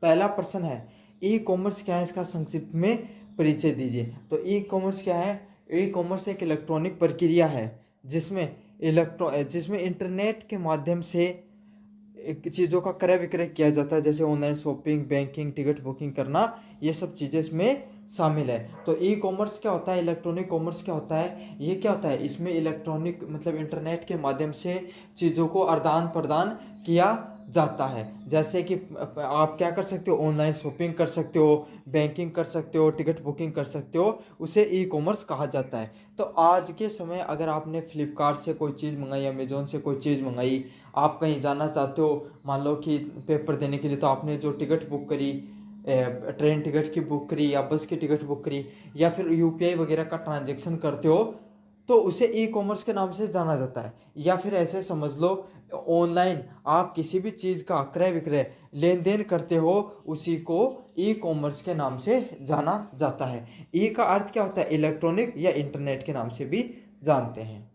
पहला प्रश्न है, ई कॉमर्स क्या है, इसका संक्षिप्त में परिचय दीजिए। तो ई कॉमर्स क्या है? ई कॉमर्स एक इलेक्ट्रॉनिक प्रक्रिया है जिसमें इंटरनेट के माध्यम से चीज़ों का क्रय विक्रय किया जाता है, जैसे online shopping, banking, ticket booking करना, ये सब चीज़ें इसमें शामिल है। तो ई कॉमर्स क्या होता है, इलेक्ट्रॉनिक कॉमर्स क्या होता है, ये क्या होता है, इसमें इलेक्ट्रॉनिक मतलब इंटरनेट के माध्यम से चीज़ों को आदान प्रदान किया जाता है। जैसे कि आप क्या कर सकते हो, ऑनलाइन शॉपिंग कर सकते हो, बैंकिंग कर सकते हो, टिकट बुकिंग कर सकते हो, उसे ई कॉमर्स कहा जाता है। तो आज के समय अगर आपने फ्लिपकार्ट से कोई चीज़ मंगाई, अमेजोन से कोई चीज़ मंगाई, आप कहीं जाना चाहते हो, मान लो कि पेपर देने के लिए, तो आपने जो टिकट बुक करी, ट्रेन टिकट की बुक करी या बस की टिकट बुक करी, या फिर यूपीआई वगैरह का ट्रांजैक्शन करते हो, तो उसे ई कॉमर्स के नाम से जाना जाता है। या फिर ऐसे समझ लो, ऑनलाइन आप किसी भी चीज़ का क्रय विक्रय लेन देन करते हो, उसी को ई कॉमर्स के नाम से जाना जाता है। ई का अर्थ क्या होता है, इलेक्ट्रॉनिक या इंटरनेट के नाम से भी जानते हैं।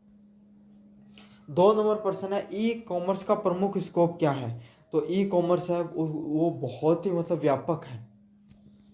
2 नंबर प्रश्न है, ई कॉमर्स का प्रमुख स्कोप क्या है? तो ई कॉमर्स है वो बहुत ही मतलब व्यापक है।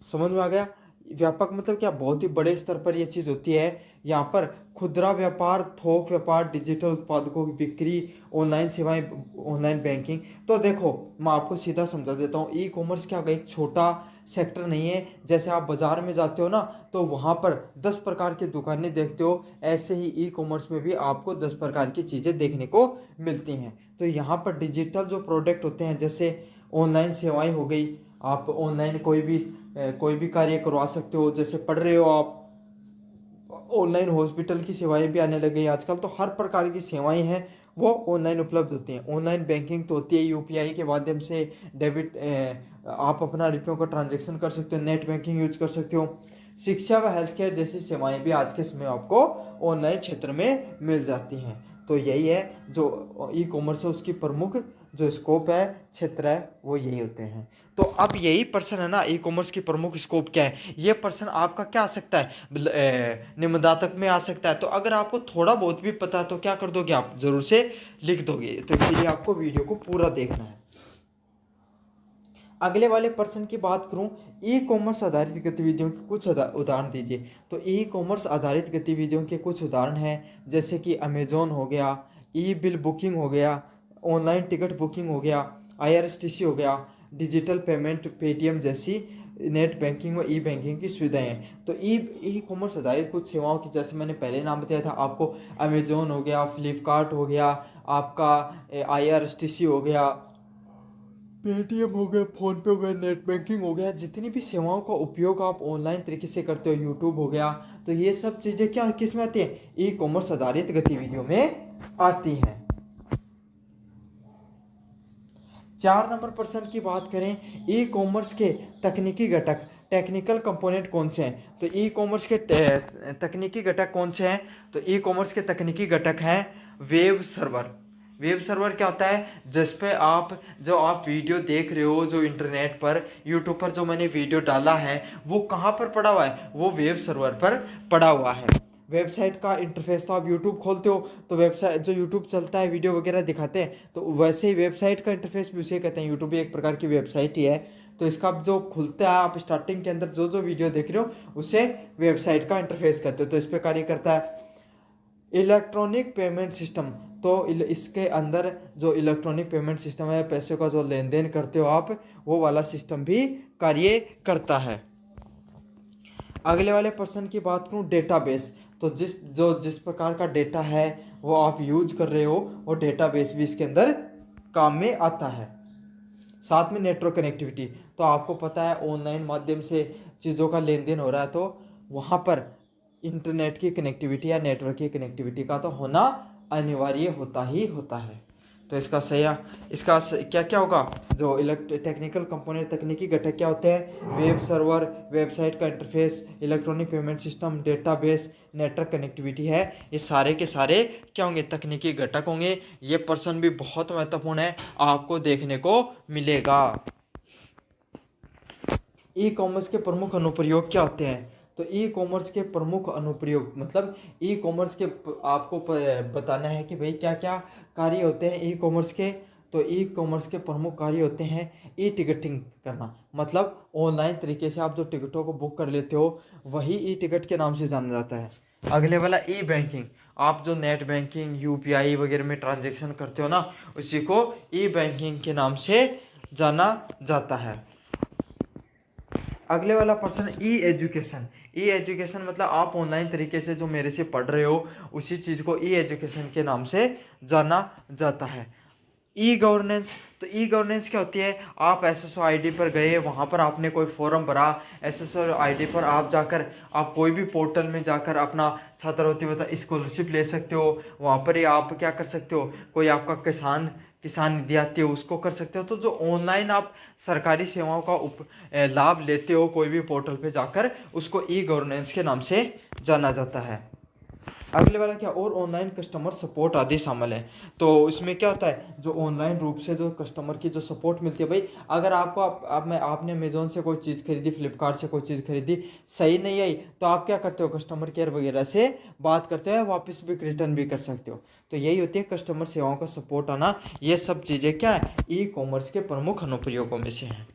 समझ में आ गया? व्यापक मतलब क्या, बहुत ही बड़े स्तर पर यह चीज़ होती है। यहाँ पर खुदरा व्यापार, थोक व्यापार, डिजिटल उत्पादकों की बिक्री, ऑनलाइन सेवाएं, ऑनलाइन बैंकिंग। तो देखो मैं आपको सीधा समझा देता हूँ, ई कॉमर्स क्या होगा, एक छोटा सेक्टर नहीं है। जैसे आप बाजार में जाते हो ना, तो वहाँ पर 10 प्रकार की दुकानें देखते हो, ऐसे ही ई कॉमर्स में भी आपको 10 प्रकार की चीज़ें देखने को मिलती हैं। तो यहाँ पर डिजिटल जो प्रोडक्ट होते हैं, जैसे ऑनलाइन सेवाएं हो गई, आप ऑनलाइन कोई भी कार्य करवा सकते हो। जैसे पढ़ रहे हो आप, ऑनलाइन हॉस्पिटल की सेवाएं भी आने लग गई आजकल, तो हर प्रकार की सेवाएं हैं वो ऑनलाइन उपलब्ध होती हैं। ऑनलाइन बैंकिंग तो होती है, यूपीआई के माध्यम से डेबिट आप अपना रुपयों का ट्रांजैक्शन कर सकते हो, नेट बैंकिंग यूज कर सकते हो। शिक्षा व हेल्थ केयर जैसी सेवाएं भी आज के समय आपको ऑनलाइन क्षेत्र में मिल जाती हैं। तो यही है जो ई कॉमर्स है, उसकी प्रमुख जो स्कोप है, क्षेत्र है, वो यही होते हैं। तो अब यही प्रश्न है ना, ई कॉमर्स की प्रमुख स्कोप क्या है, ये प्रश्न आपका क्या आ सकता है, निम्नदातक में आ सकता है। तो अगर आपको थोड़ा बहुत भी पता है तो क्या कर दोगे, आप जरूर से लिख दोगे। तो इसलिए आपको वीडियो को पूरा देखना है। अगले वाले प्रश्न की बात करूं, ई कॉमर्स आधारित गतिविधियों के कुछ उदाहरण दीजिए। तो ई कॉमर्स आधारित गतिविधियों के कुछ उदाहरण हैं, जैसे कि अमेजोन हो गया, ई बिल बुकिंग हो गया, ऑनलाइन टिकट बुकिंग हो गया, आईआरसीटीसी हो गया, डिजिटल पेमेंट, पेटीएम जैसी नेट बैंकिंग व ई बैंकिंग की सुविधाएं हैं। तो ई ई कॉमर्स आधारित कुछ सेवाओं की, जैसे मैंने पहले नाम बताया था आपको, अमेजोन हो गया, फ्लिपकार्ट हो गया, आपका आईआरसीटीसी हो गया, पेटीएम हो गया, फोन पे हो गया, नेट बैंकिंग हो गया, जितनी भी सेवाओं का उपयोग आप ऑनलाइन तरीके से करते हो, यूट्यूब हो गया, तो ये सब चीज़ें क्या किस में आती हैं, ई कॉमर्स आधारित गतिविधियों में आती हैं। 4 नंबर प्रश्न की बात करें, ई कॉमर्स के तकनीकी घटक, टेक्निकल कंपोनेंट कौन से हैं? तो ई कॉमर्स के तकनीकी घटक कौन से हैं? तो ई कॉमर्स के तकनीकी घटक हैं वेब सर्वर। वेब सर्वर क्या होता है, जिस पे जो आप वीडियो देख रहे हो, जो इंटरनेट पर, यूट्यूब पर जो मैंने वीडियो डाला है, वो कहाँ पर पड़ा हुआ है, वो वेब सर्वर पर पड़ा हुआ है। वेबसाइट का इंटरफेस, तो आप यूट्यूब खोलते हो तो वेबसाइट जो यूट्यूब चलता है, वीडियो वगैरह दिखाते हैं, तो वैसे ही वेबसाइट का इंटरफेस भी उसे कहते हैं। यूट्यूब भी एक प्रकार की वेबसाइट ही है। तो इसका जो खुलता है, आप स्टार्टिंग के अंदर जो जो वीडियो देख रहे हो, उसे वेबसाइट का इंटरफेस कहते हो। तो इस पर कार्य करता है इलेक्ट्रॉनिक पेमेंट सिस्टम। तो इसके अंदर जो इलेक्ट्रॉनिक पेमेंट सिस्टम है, पैसों का जो लेन देन करते हो आप, वो वाला सिस्टम भी कार्य करता है। अगले वाले प्रश्न की बात करूं, डेटाबेस। तो जिस प्रकार का डेटा है वो आप यूज कर रहे हो, वो डेटाबेस भी इसके अंदर काम में आता है। साथ में नेटवर्क कनेक्टिविटी, तो आपको पता है ऑनलाइन माध्यम से चीज़ों का लेन देन हो रहा है, तो वहाँ पर इंटरनेट की कनेक्टिविटी या नेटवर्क की कनेक्टिविटी का तो होना अनिवार्य होता ही होता है। तो इसका क्या क्या होगा, जो टेक्निकल कंपोनेंट, तकनीकी घटक क्या होते हैं, वेब सर्वर, वेबसाइट का interface, electronic payment system, database, network connectivity है, ये सारे के सारे क्या होंगे, तकनीकी घटक होंगे। ये प्रश्न भी बहुत महत्वपूर्ण है, आपको देखने को मिलेगा। ई कॉमर्स के प्रमुख अनुप्रयोग क्या होते हैं? तो ई कॉमर्स के प्रमुख अनुप्रयोग मतलब ई कॉमर्स के आपको बताना है कि भाई क्या क्या कार्य होते हैं ई कॉमर्स के। तो ई कॉमर्स के प्रमुख कार्य होते हैं ई टिकटिंग करना, मतलब ऑनलाइन तरीके से आप जो टिकटों को बुक कर लेते हो वही ई टिकट के नाम से जाना जाता है। अगले वाला ई बैंकिंग, आप जो नेट बैंकिंग यूपीआई वगैरह में ट्रांजैक्शन करते हो ना, उसी को ई बैंकिंग के नाम से जाना जाता है। अगले वाला पर्सन ई एजुकेशन। ई एजुकेशन मतलब आप ऑनलाइन तरीके से जो मेरे से पढ़ रहे हो उसी चीज़ को ई एजुकेशन के नाम से जाना जाता है। ई गवर्नेंस, तो ई गवर्नेंस क्या होती है, आप एसएसओ आईडी पर गए, वहाँ पर आपने कोई फॉर्म भरा, एसएसओ आईडी पर आप जाकर आप कोई भी पोर्टल में जाकर अपना छात्रवृत्ति बता स्कॉलरशिप ले सकते हो। वहाँ पर ही आप क्या कर सकते हो, कोई आपका किसान निधि आती है उसको कर सकते हो। तो जो ऑनलाइन आप सरकारी सेवाओं का लाभ लेते हो कोई भी पोर्टल पे जाकर, उसको ई गवर्नेंस के नाम से जाना जाता है। अगले वाला क्या, और ऑनलाइन कस्टमर सपोर्ट आदि शामिल है। तो इसमें क्या होता है, जो ऑनलाइन रूप से जो कस्टमर की जो सपोर्ट मिलती है, भाई अगर आपको आपने अमेजोन से कोई चीज़ खरीदी, फ्लिपकार्ट से कोई चीज़ खरीदी, सही नहीं आई, तो आप क्या करते हो, कस्टमर केयर वगैरह से बात करते हो, वापस भी रिटर्न भी कर सकते हो। तो यही होती है कस्टमर सेवाओं का सपोर्ट आना। ये सब चीज़ें क्या है, ई कॉमर्स के प्रमुख अनुप्रयोगों में से हैं।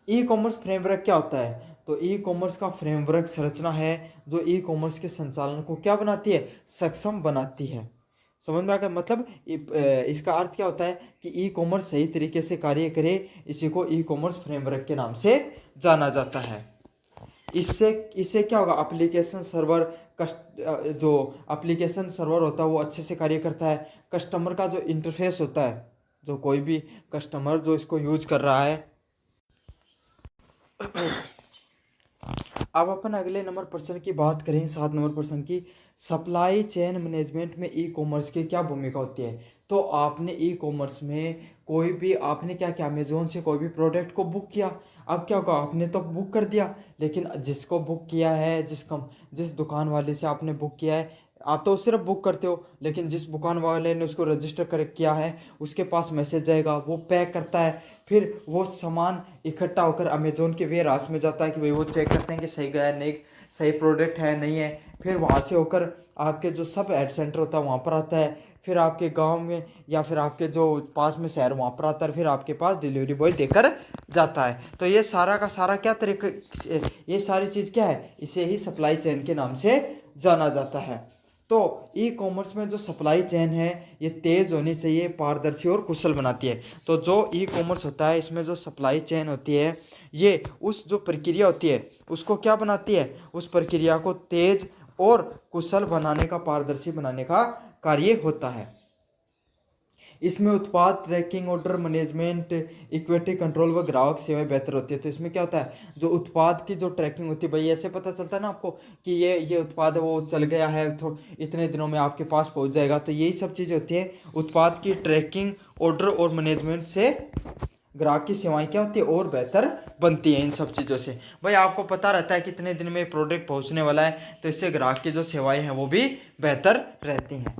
ई कॉमर्स फ्रेमवर्क क्या होता है, तो ई कॉमर्स का फ्रेमवर्क संरचना है जो ई कॉमर्स के संचालन को क्या बनाती है, सक्षम बनाती है। समझ में आ गया, मतलब इसका अर्थ क्या होता है कि ई कॉमर्स सही तरीके से कार्य करे, इसी को ई कॉमर्स फ्रेमवर्क के नाम से जाना जाता है। इससे इससे क्या होगा, एप्लीकेशन सर्वर जो एप्लीकेशन सर्वर होता है वो अच्छे से कार्य करता है। कस्टमर का जो इंटरफेस होता है, जो कोई भी कस्टमर जो इसको यूज कर रहा है। अब अपन अगले नंबर पर्सन की बात करें, 7 नंबर पर्सन की, सप्लाई चेन मैनेजमेंट में ई कॉमर्स की क्या भूमिका होती है। तो आपने ई कॉमर्स में कोई भी आपने क्या किया, अमेजोन से कोई भी प्रोडक्ट को बुक किया। अब क्या होगा, आपने तो बुक कर दिया, लेकिन जिसको बुक किया है, जिस दुकान वाले से आपने बुक किया है, आप तो सिर्फ बुक करते हो, लेकिन जिस दुकान वाले ने उसको रजिस्टर कर किया है उसके पास मैसेज जाएगा, वो पैक करता है, फिर वो सामान इकट्ठा होकर अमेजोन के वेयर हाउस में जाता है कि भाई वो चेक करते हैं कि सही गया नहीं, सही प्रोडक्ट है नहीं है। फिर वहाँ से होकर आपके जो सब एड सेंटर होता है वहाँ पर आता है, फिर आपके गांव में या फिर आपके जो पास में शहर वहाँ पर आता है, फिर आपके पास डिलीवरी बॉय देकर जाता है। तो ये सारा का सारा क्या तरीके, ये सारी चीज़ क्या है, इसे ही सप्लाई चेन के नाम से जाना जाता है। तो ई कॉमर्स में जो सप्लाई चेन है ये तेज़ होनी चाहिए, पारदर्शी और कुशल बनाती है। तो जो ई कॉमर्स होता है इसमें जो सप्लाई चेन होती है ये उस जो प्रक्रिया होती है उसको क्या बनाती है, उस प्रक्रिया को तेज और कुशल बनाने का, पारदर्शी बनाने का कार्य होता है। इसमें उत्पाद tracking, order management, equity control व ग्राहक सेवाएं बेहतर होती है। तो इसमें क्या होता है, जो उत्पाद की जो ट्रैकिंग होती है, भाई ऐसे पता चलता है ना आपको कि ये उत्पाद है वो चल गया है, तो इतने दिनों में आपके पास पहुंच जाएगा। तो यही सब चीज़ें होती है उत्पाद की ट्रैकिंग, ऑर्डर और मैनेजमेंट से ग्राहक की सेवाएं क्या होती है और बेहतर बनती हैं। इन सब चीज़ों से भाई आपको पता रहता है कितने दिन में प्रोडक्ट पहुंचने वाला है, तो इससे ग्राहक की जो सेवाएं हैं वो भी बेहतर रहती हैं।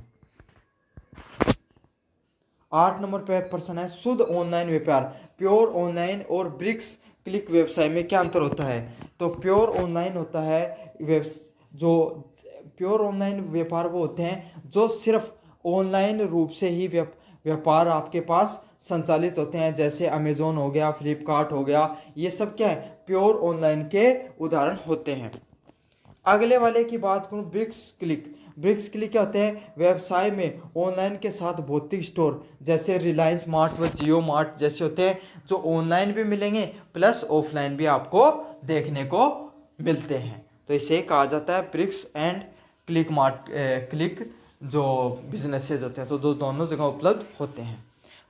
8 नंबर पे पर्सन है शुद्ध ऑनलाइन व्यापार। प्योर ऑनलाइन और ब्रिक्स क्लिक व्यवसाय में क्या अंतर होता है। तो प्योर ऑनलाइन होता है जो प्योर ऑनलाइन व्यापार वो होते हैं जो सिर्फ ऑनलाइन रूप से ही व्यापार आपके पास संचालित होते हैं, जैसे अमेजोन हो गया, फ्लिपकार्ट हो गया, ये सब क्या है, प्योर ऑनलाइन के उदाहरण होते हैं। अगले वाले की बात करूँ, ब्रिक्स क्लिक। ब्रिक्स क्लिक क्या होते हैं, व्यवसाय में ऑनलाइन के साथ भौतिक स्टोर जैसे रिलायंस मार्ट व जियो मार्ट जैसे होते हैं, जो ऑनलाइन भी मिलेंगे प्लस ऑफलाइन भी आपको देखने को मिलते हैं। तो इसे कहा जाता है bricks and click mart, click जो बिजनेसेस होते हैं, तो दोनों जगह उपलब्ध होते हैं।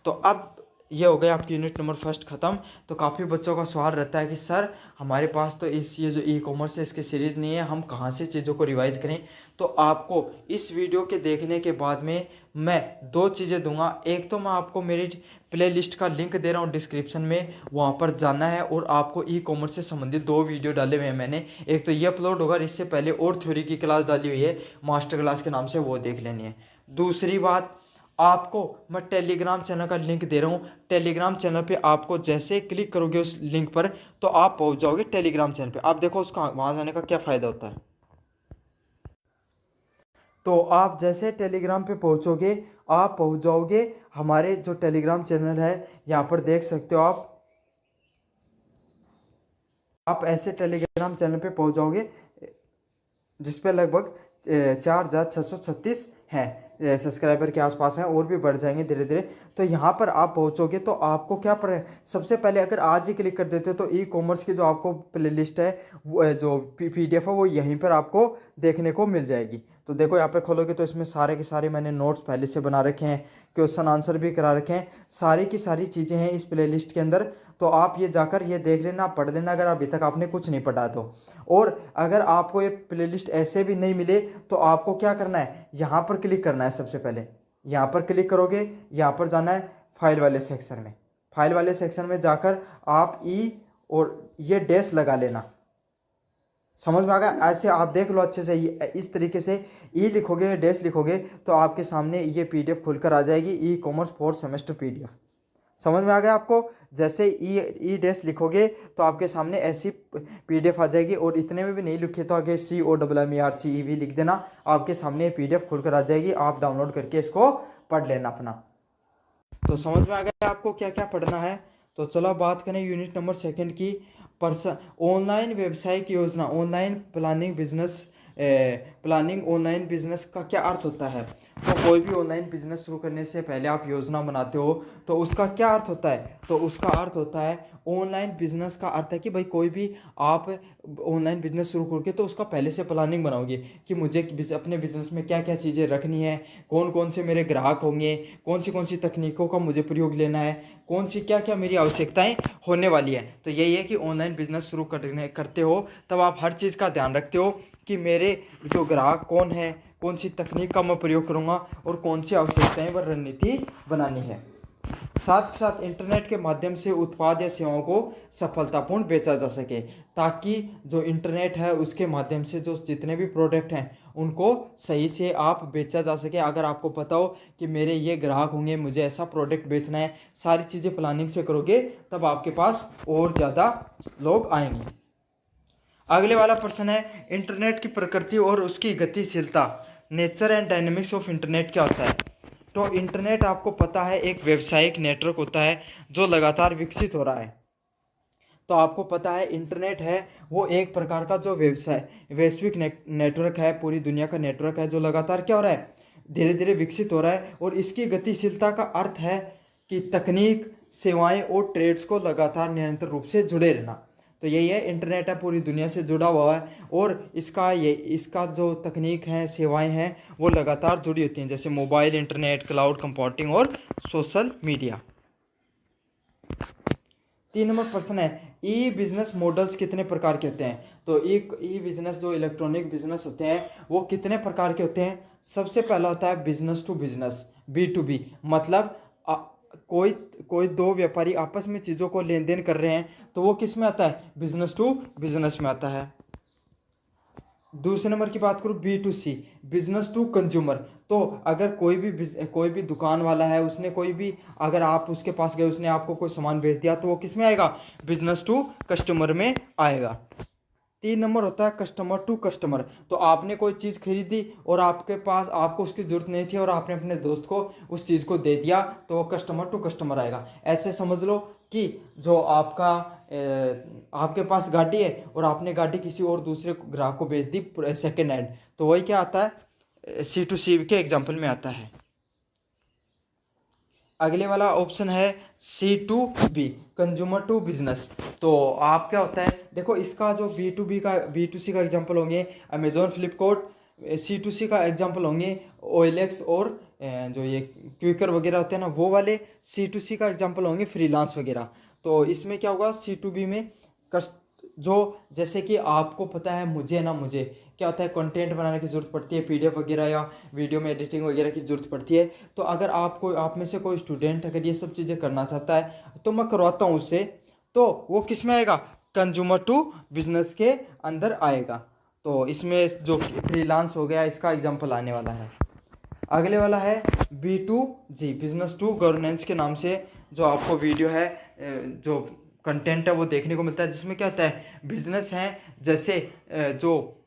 तो अब ये हो गया आपकी यूनिट नंबर 1 ख़त्म। तो काफ़ी बच्चों का सवाल रहता है कि सर हमारे पास तो ये जो ई कॉमर्स है इसकी सीरीज़ नहीं है, हम कहाँ से चीज़ों को रिवाइज करें। तो आपको इस वीडियो के देखने के बाद में मैं 2 चीज़ें दूंगा। एक तो मैं आपको मेरी प्लेलिस्ट का लिंक दे रहा हूँ डिस्क्रिप्शन में, वहाँ पर जाना है और आपको ई कॉमर्स से संबंधित 2 वीडियो डाले हुए हैं मैंने। एक तो ये अपलोड होगा, इससे पहले और थ्योरी की क्लास डाली हुई है मास्टर क्लास के नाम से, वो देख लेनी है। दूसरी बात, आपको मैं टेलीग्राम चैनल का लिंक दे रहा हूँ। टेलीग्राम चैनल पे आपको जैसे क्लिक करोगे उस लिंक पर तो आप पहुँच जाओगे टेलीग्राम चैनल पे। आप देखो उसका वहाँ जाने का क्या फ़ायदा होता है। तो आप जैसे टेलीग्राम पे पहुंचोगे, आप पहुंच जाओगे हमारे जो टेलीग्राम चैनल है, यहाँ पर देख सकते हो आप ऐसे टेलीग्राम चैनल पे पहुंच जाओगे जिस पे लगभग 4,636 हैं सब्सक्राइबर के आसपास हैं, और भी बढ़ जाएंगे धीरे धीरे। तो यहाँ पर आप पहुँचोगे तो आपको क्या पर सबसे पहले अगर आज ही क्लिक कर देते हो तो ई कॉमर्स की जो आपको प्ले लिस्ट है, वो जो PDF है वो यहीं पर आपको देखने को मिल जाएगी। तो देखो यहाँ पर खोलोगे तो इसमें सारे के सारे मैंने नोट्स पहले से बना रखे हैं, क्वेश्चन आंसर भी करा रखे हैं, सारी की सारी चीज़ें हैं इस प्ले लिस्ट के अंदर। तो आप ये जाकर ये देख लेना, पढ़ लेना अगर अभी तक आपने कुछ नहीं पढ़ा तो। और अगर आपको ये प्लेलिस्ट ऐसे भी नहीं मिले तो आपको क्या करना है, यहाँ पर क्लिक करना है। सबसे पहले यहाँ पर क्लिक करोगे, यहाँ पर जाना है फाइल वाले सेक्शन में। फाइल वाले सेक्शन में जाकर आप ई और ये डैश लगा लेना। समझ में आ गया? ऐसे आप देख लो अच्छे से, इस तरीके से ई लिखोगे, डैश लिखोगे तो आपके सामने ये PDF खुलकर आ जाएगी, e commerce 4th semester PDF। समझ में आ गया आपको? जैसे ई डैश लिखोगे तो आपके सामने ऐसी PDF आ जाएगी, और इतने में भी नहीं लिखे तो आगे COMMERCEV लिख देना, आपके सामने PDF खुलकर आ जाएगी। आप डाउनलोड करके इसको पढ़ लेना अपना। तो समझ में आ गया आपको क्या क्या पढ़ना है। तो चलो बात करें यूनिट नंबर 2 की। पर्सन ऑनलाइन व्यवसायिक योजना, online planning business planning online business का क्या अर्थ होता है। तो कोई भी ऑनलाइन बिजनेस शुरू करने से पहले आप योजना बनाते हो तो उसका क्या अर्थ होता है। तो उसका अर्थ होता है, ऑनलाइन बिजनेस का अर्थ है कि भाई कोई भी आप ऑनलाइन बिजनेस शुरू करके तो उसका पहले से प्लानिंग बनाओगे कि मुझे अपने बिजनेस में क्या क्या चीज़ें रखनी है, कौन कौन से मेरे ग्राहक होंगे, कौन सी तकनीकों का मुझे प्रयोग लेना है, कौन सी क्या क्या मेरी आवश्यकताएं होने वाली है। तो यही है कि ऑनलाइन बिजनेस शुरू करते हो तब आप हर चीज़ का ध्यान रखते हो कि मेरे जो ग्राहक कौन है, कौन सी तकनीक का मैं प्रयोग करूंगा, और कौन सी आवश्यकताएं व रणनीति बनानी है। साथ ही साथ इंटरनेट के माध्यम से उत्पाद या सेवाओं को सफलतापूर्ण बेचा जा सके, ताकि जो इंटरनेट है उसके माध्यम से जो जितने भी प्रोडक्ट हैं उनको सही से आप बेचा जा सके। अगर आपको पता हो कि मेरे ये ग्राहक होंगे, मुझे ऐसा प्रोडक्ट बेचना है, सारी चीज़ें प्लानिंग से करोगे तब आपके पास और ज़्यादा लोग आएंगे। अगले वाला प्रश्न है, इंटरनेट की प्रकृति और उसकी गतिशीलता, nature and dynamics of internet क्या होता है। तो इंटरनेट आपको पता है एक व्यावसायिक नेटवर्क होता है जो लगातार विकसित हो रहा है। तो आपको पता है इंटरनेट है वो एक प्रकार का जो वैश्विक नेटवर्क है, पूरी दुनिया का नेटवर्क है जो लगातार क्या हो रहा है, धीरे धीरे विकसित हो रहा है। और इसकी गतिशीलता का अर्थ है कि तकनीक, सेवाएं और ट्रेड्स को लगातार निरंतर रूप से जुड़े रहना। तो यही है, इंटरनेट है पूरी दुनिया से जुड़ा हुआ है, और इसका जो तकनीक है, सेवाएं हैं वो लगातार जुड़ी होती हैं, जैसे मोबाइल इंटरनेट, क्लाउड कंप्यूटिंग और सोशल मीडिया। 3 नंबर प्रश्न है, ई बिजनेस मॉडल्स कितने प्रकार के होते हैं। तो ई बिजनेस जो इलेक्ट्रॉनिक बिजनेस होते हैं वो कितने प्रकार के होते हैं। सबसे पहला होता है बिजनेस टू बिजनेस, B2B, मतलब कोई दो व्यापारी आपस में चीज़ों को लेन देन कर रहे हैं तो वो किस में आता है, बिजनेस टू बिजनेस में आता है। दूसरे नंबर की बात करूँ B2C, बिजनेस टू कंज्यूमर। तो अगर कोई भी दुकान वाला है, उसने अगर आप उसके पास गए, उसने आपको कोई सामान बेच दिया तो वो किस में आएगा, बिजनेस टू कस्टमर में आएगा। 3 नंबर होता है कस्टमर टू कस्टमर। तो आपने कोई चीज़ खरीदी और आपको उसकी ज़रूरत नहीं थी और आपने अपने दोस्त को उस चीज़ को दे दिया तो वो कस्टमर टू कस्टमर आएगा। ऐसे समझ लो कि जो आपके पास गाड़ी है और आपने गाड़ी किसी और दूसरे ग्राहक को बेच दी सेकेंड हैंड, तो वही क्या आता है, C2C के एग्जाम्पल में आता है। अगले वाला ऑप्शन है C2B, कंज्यूमर टू बिजनेस। तो आप क्या होता है, देखो इसका जो B2C का एग्जांपल होंगे अमेजोन, फ्लिपकार्ट। C2C का एग्जांपल होंगे OLX और जो ये क्विकर वगैरह होते हैं ना वो वाले। C2C का एग्जांपल होंगे फ्रीलांस वगैरह। तो इसमें क्या होगा, C2B में जो जैसे कि आपको पता है मुझे क्या होता है, कंटेंट बनाने की ज़रूरत पड़ती है, PDF वगैरह या वीडियो में एडिटिंग वगैरह की ज़रूरत पड़ती है। तो अगर आप में से कोई स्टूडेंट अगर ये सब चीज़ें करना चाहता है तो मैं करवाता हूँ उससे, तो वो किस में आएगा, कंज्यूमर टू बिजनेस के अंदर आएगा। तो इसमें जो फ्रीलांस हो गया इसका एग्जाम्पल आने वाला है। अगले वाला है B2G, बिजनेस टू गवर्नेंस के नाम से जो आपको वीडियो है, जो कंटेंट है वो देखने को मिलता है, जिसमें क्या होता है, बिजनेस हैं जैसे जो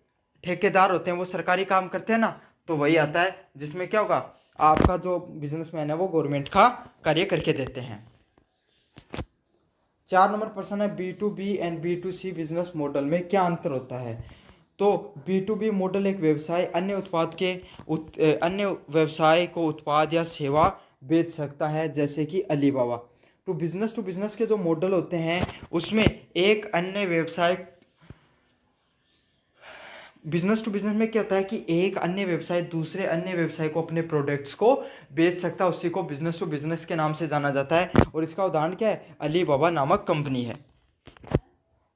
ठेकेदार होते हैं वो सरकारी काम करते हैं ना, तो वही आता है जिसमें क्या होगा, आपका जो बिजनेसमैन है वो गवर्नमेंट का कार्य करके देते हैं। 4 नंबर प्रश्न है, B2B and B2C business model में क्या अंतर होता है। तो B2B मॉडल एक व्यवसाय अन्य व्यवसाय को उत्पाद या सेवा बेच सकता है, जैसे कि अलीबाबा। टू बिजनेस के जो मॉडल होते हैं उसमें एक अन्य व्यवसाय, बिजनेस टू बिजनेस में क्या होता है कि एक अन्य व्यवसाय दूसरे अन्य व्यवसाय को अपने प्रोडक्ट्स को बेच सकता है, उसी को बिजनेस टू बिजनेस के नाम से जाना जाता है। और इसका उदाहरण क्या है, अलीबाबा नामक कंपनी है।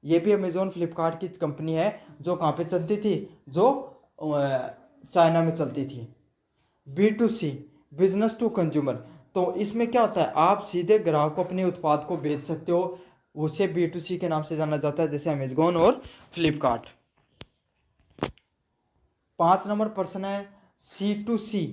ये भी अमेजोन फ्लिपकार्ट की कंपनी है जो कहाँ पे चलती थी, जो चाइना में चलती थी। B2C बिजनेस टू कंज्यूमर, तो इसमें क्या होता है, आप सीधे ग्राहक को अपने उत्पाद को बेच सकते हो, उसे B2C के नाम से जाना जाता है, जैसे अमेजोन और फ्लिपकार्ट। 5 नंबर प्रश्न है, C2C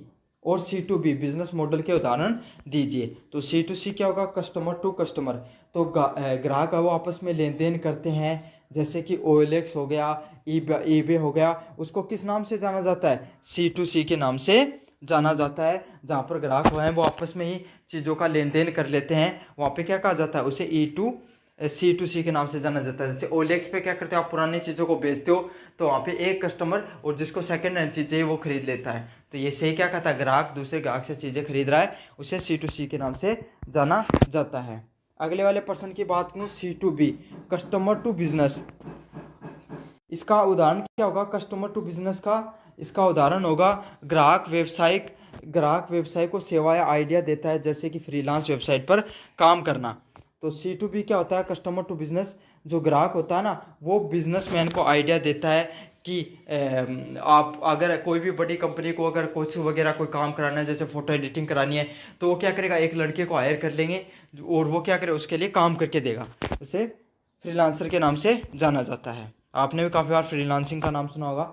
और C2B बिजनेस मॉडल के उदाहरण दीजिए। तो C2C क्या होगा, कस्टमर टू कस्टमर, तो ग्राहक वो आपस में लेन देन करते हैं, जैसे कि OLX हो गया, eBay हो गया, उसको किस नाम से जाना जाता है, C2C के नाम से जाना जाता है। जहाँ पर ग्राहक वो हैं वो आपस में ही चीज़ों का लेन देन कर लेते हैं, वहाँ पे क्या कहा जाता है, उसे C2C के नाम से जाना जाता है। जैसे OLX पे क्या करते हो, आप पुरानी चीज़ों को बेचते हो, तो वहाँ पे एक कस्टमर और जिसको सेकंड हैंड चीज़ें वो खरीद लेता है, तो ये सही क्या कहता है, ग्राहक दूसरे ग्राहक से चीज़ें खरीद रहा है, उसे C2C के नाम से जाना जाता है। अगले वाले पर्सन की बात करूँ, C2B कस्टमर टू बिजनेस, इसका उदाहरण क्या होगा, कस्टमर टू बिजनेस का इसका उदाहरण होगा ग्राहक व्यवसाय को सेवा या आइडिया देता है, जैसे कि फ्रीलांस वेबसाइट पर काम करना। तो C2B क्या होता है, कस्टमर टू बिजनेस, जो ग्राहक होता है ना वो बिजनेसमैन को आइडिया देता है कि आप अगर कोई भी बड़ी कंपनी को अगर कुछ वगैरह कोई काम कराना है, जैसे फोटो एडिटिंग करानी है, तो वो क्या करेगा, एक लड़के को हायर कर लेंगे और वो क्या करे, उसके लिए काम करके देगा, उसे फ्रीलांसर के नाम से जाना जाता है। आपने भी काफ़ी बार फ्रीलांसिंग का नाम सुना होगा।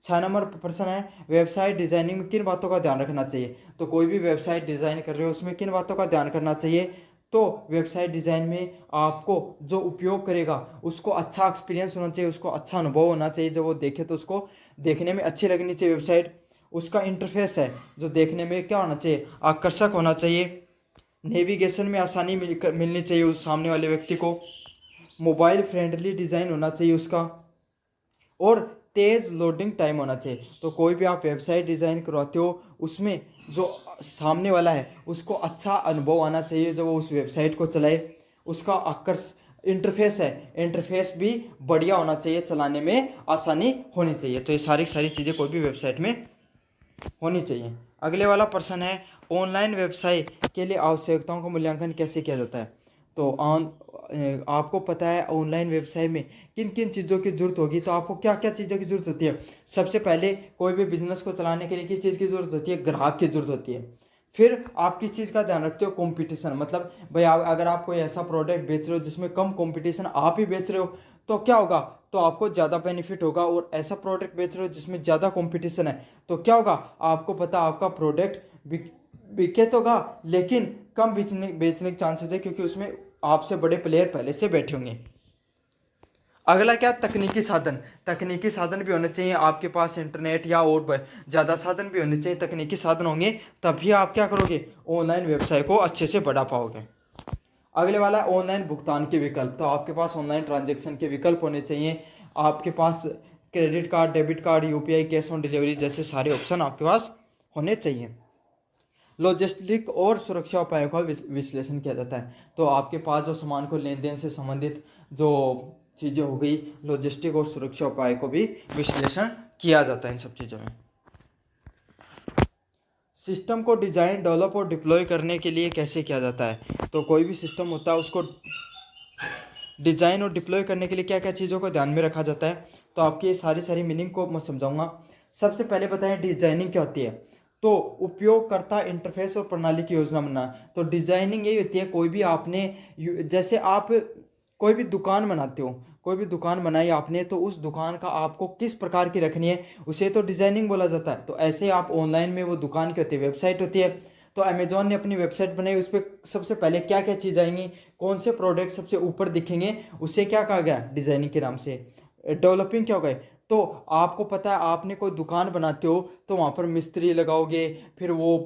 6 नंबर प्रश्न है, वेबसाइट डिज़ाइनिंग में किन बातों का ध्यान रखना चाहिए। तो कोई भी वेबसाइट डिज़ाइन कर रहे हो उसमें किन बातों का ध्यान करना चाहिए। तो वेबसाइट डिज़ाइन में आपको जो उपयोग करेगा उसको अच्छा एक्सपीरियंस होना चाहिए, उसको अच्छा अनुभव होना चाहिए, जब वो देखे तो उसको देखने में अच्छी लगनी चाहिए वेबसाइट। उसका इंटरफेस है जो देखने में क्या होना चाहिए, आकर्षक होना चाहिए। नेविगेशन में आसानी मिलनी चाहिए उस सामने वाले व्यक्ति को। मोबाइल फ्रेंडली डिज़ाइन होना चाहिए उसका, और तेज़ लोडिंग टाइम होना चाहिए। तो कोई भी आप वेबसाइट डिज़ाइन करवाते हो उसमें जो सामने वाला है उसको अच्छा अनुभव आना चाहिए जब वो उस वेबसाइट को चलाए। उसका इंटरफेस है, इंटरफेस भी बढ़िया होना चाहिए, चलाने में आसानी होनी चाहिए। तो ये सारी चीज़ें कोई भी वेबसाइट में होनी चाहिए। अगले वाला प्रश्न है, ऑनलाइन व्यवसाय के लिए आवश्यकताओं का मूल्यांकन कैसे किया जाता है। तो आपको पता है ऑनलाइन व्यवसाय में किन किन चीज़ों की ज़रूरत होगी। तो आपको क्या क्या चीज़ों की ज़रूरत होती है। सबसे पहले कोई भी बिजनेस को चलाने के लिए किस चीज़ की ज़रूरत होती है, ग्राहक की ज़रूरत होती है। फिर आप किस चीज़ का ध्यान रखते हो, कंपटीशन, मतलब भाई अगर आप कोई ऐसा प्रोडक्ट बेच रहे हो जिसमें कम कंपटीशन, आप ही बेच रहे हो, तो क्या होगा, तो आपको ज़्यादा बेनिफिट होगा। और ऐसा प्रोडक्ट बेच रहे हो जिसमें ज़्यादा कंपटीशन है, तो क्या होगा, आपको पता आपका प्रोडक्ट बिके तो होगा लेकिन कम बेचने के चांसेस है, क्योंकि उसमें आपसे बड़े प्लेयर पहले से बैठे होंगे। अगला क्या, तकनीकी साधन भी होने चाहिए आपके पास, इंटरनेट या और ज़्यादा साधन भी होने चाहिए। तकनीकी साधन होंगे तभी आप क्या करोगे, ऑनलाइन व्यवसाय को अच्छे से बढ़ा पाओगे। अगले वाला है ऑनलाइन भुगतान के विकल्प। तो आपके पास ऑनलाइन ट्रांजैक्शन के विकल्प होने चाहिए। आपके पास credit card, debit card, UPI, cash on delivery जैसे सारे ऑप्शन आपके पास होने चाहिए। लॉजिस्टिक और सुरक्षा उपायों का विश्लेषण किया जाता है। तो आपके पास जो सामान को लेन देन से संबंधित जो चीज़ें हो गई, लॉजिस्टिक और सुरक्षा उपाय को भी विश्लेषण किया जाता है इन सब चीज़ों में। सिस्टम को डिजाइन, डेवलप और डिप्लॉय करने के लिए कैसे किया जाता है। तो कोई भी सिस्टम होता है उसको डिजाइन और डिप्लॉय करने के लिए क्या क्या चीज़ों को ध्यान में रखा जाता है। तो आपकी ये सारी मीनिंग को मैं समझाऊंगा। सबसे पहले बताएं डिजाइनिंग क्या होती है। तो उपयोगकर्ता इंटरफेस और प्रणाली की योजना बनाना। तो डिजाइनिंग यही होती है, कोई भी आपने जैसे आप कोई भी दुकान बनाते हो, कोई भी दुकान बनाई आपने, तो उस दुकान का आपको किस प्रकार की रखनी है, उसे तो डिजाइनिंग बोला जाता है। तो ऐसे आप ऑनलाइन में वो दुकान की होती है, वेबसाइट होती है। तो अमेजोन ने अपनी वेबसाइट बनाई, उस पर सबसे पहले क्या क्या चीज़ आएंगी, कौन से प्रोडक्ट सबसे ऊपर दिखेंगे, उसे क्या कहा गया, डिजाइनिंग के नाम से डेवलपिंग क्या होगा, तो आपको पता है आपने कोई दुकान बनाते हो तो वहाँ पर मिस्त्री लगाओगे, फिर वो